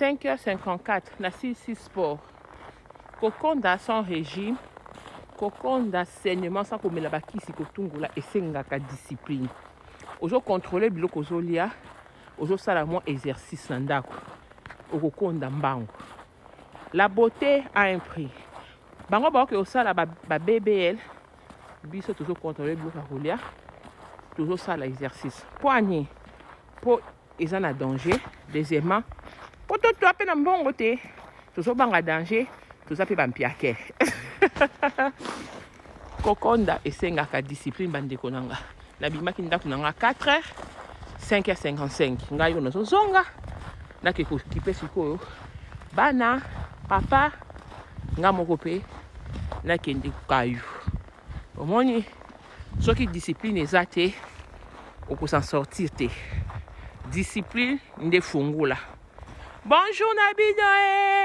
5h54 na 6 sport kokonda sans régime kokonda saignement sans komela bakisi kotungula esengaka discipline ozo contrôler biloko ozolia ozosala mwa exercice na ndako okokonda mbango. La beauté a un prix. Bango baoke osala ba BBL biso tozo contrôler biloko kolia tozo sala exercice poignet po eza na danger. Deuxièmement po to pe na mbongo te tozo banga danger toza pe bampiake kokonda esengaka discipline bandeko nanga nabimaki ndako nanga 4h 5h55 ngai yo nazozonga nake kokipe sikoyo bana papa nga moko pe nakende kayu omoni soki discipline eza te okosan sortir te discipline nde fungula. Bonjour Nabido.